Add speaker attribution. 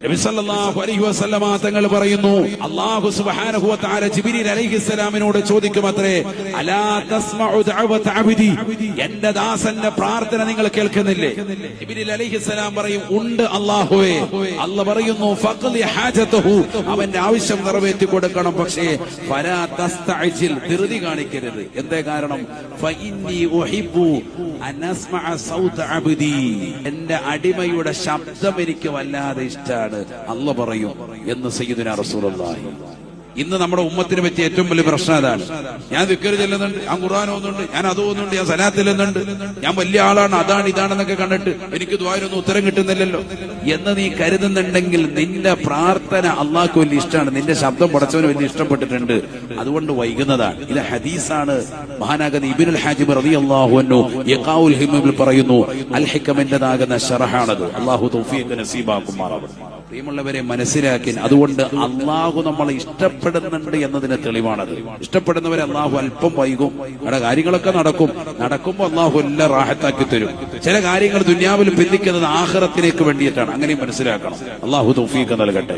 Speaker 1: നബി സല്ലല്ലാഹു അലൈഹി വസല്ലമ തങ്ങൾ പറയുന്നു, അല്ലാഹു സുബ്ഹാനഹു വ തആല ജിബ്രീൽ അലൈഹിസ്സലാമിനോട് ചോദിക്കുമത്രേ, അലാ തസ്മഉ ദഅവത അബ്ദി, എന്റെ ദാസന്റെ പ്രാർത്ഥന നിങ്ങൾ കേൾക്കുന്നില്ലേ? ജിബ്രീൽ അലൈഹിസ്സലാം പറയും, ഉണ്ട് അല്ലാഹുവേ. അല്ലാഹു പറയുന്നു, ഫഖ്ലി ഹാജതഹു, അവന്റെ ആവശ്യം നിറവേറ്റി കൊടുക്കണം. പക്ഷേ ഫലാ തസ്തഅജിൽ, ധൃതി കാണിക്കരുത്. എന്തേ കാരണം? ഫഇന്നി ഉഹിബ്ബു അൻ അസ്മഅ സൗത അബ്ദി, എന്റെ അടിമയുടെ ശബ്ദം എനിക്ക് വല്ലാതെ ഇഷ്ടമാണ് അല്ലാഹു പറയും എന്ന് സയ്യിദുനാ റസൂലുള്ളാഹി. ഇന്ന് നമ്മുടെ ഉമ്മത്തിന് പറ്റിയ ഏറ്റവും വലിയ പ്രശ്നം അതാണ്. ഞാൻ ദിക്ർ ചെല്ലുന്നുണ്ട്, ഞാൻ ഖുർആൻ ഓതുന്നുണ്ട്, ഞാൻ അത് ഓതുന്നുണ്ട്, ഞാൻ സലാത്ത് ചെല്ലുന്നുണ്ട്, ഞാൻ വലിയ ആളാണ്, അതാണ് ഇതാണെന്നൊക്കെ കണ്ടിട്ട് എനിക്ക് ദുആയിനൊന്നും ഉത്തരം കിട്ടുന്നില്ലല്ലോ എന്ന് നീ കരുതുന്നുണ്ടെങ്കിൽ നിന്റെ പ്രാർത്ഥന അള്ളാഹ്ക്ക് വലിയ ഇഷ്ടമാണ്, നിന്റെ ശബ്ദം പടച്ചവന് വലിയ ഇഷ്ടപ്പെട്ടിട്ടുണ്ട്, അതുകൊണ്ട് വൈകുന്നതാണ്. ഇത് ഹദീസാണ്. മഹാനാകുന്ന ഇബ്നുൽ ഹാജിബ് റളിയല്ലാഹു അൻഹു ഇഖാഉൽ ഹിമ്മിൽ പറയുന്നു, അൽ ഹിക്കമിന്റേതാകുന്ന ശറഹാണത്. അള്ളാഹു തൗഫീഖ് നസീബാക്കുമാറാവട്ടെ. പ്രിയമുള്ളവരെ, മനസ്സിലാക്കി. അതുകൊണ്ട് അള്ളാഹു നമ്മളെ ഇഷ്ടപ്പെടുന്നുണ്ട് എന്നതിന് തെളിവാണത്. ഇഷ്ടപ്പെടുന്നവരെ അള്ളാഹു അല്പം വൈകും, അവിടെ കാര്യങ്ങളൊക്കെ നടക്കുമ്പോ അള്ളാഹു എല്ലാം റാഹത്താക്കി തരും. ചില കാര്യങ്ങൾ ദുനിയാവിൽ ബന്ധിക്കുന്നത് ആഖിറത്തിലേക്ക് വേണ്ടിയിട്ടാണ്. അങ്ങനെയും മനസ്സിലാക്കണം. അള്ളാഹു തൗഫീഖ് നൽകട്ടെ.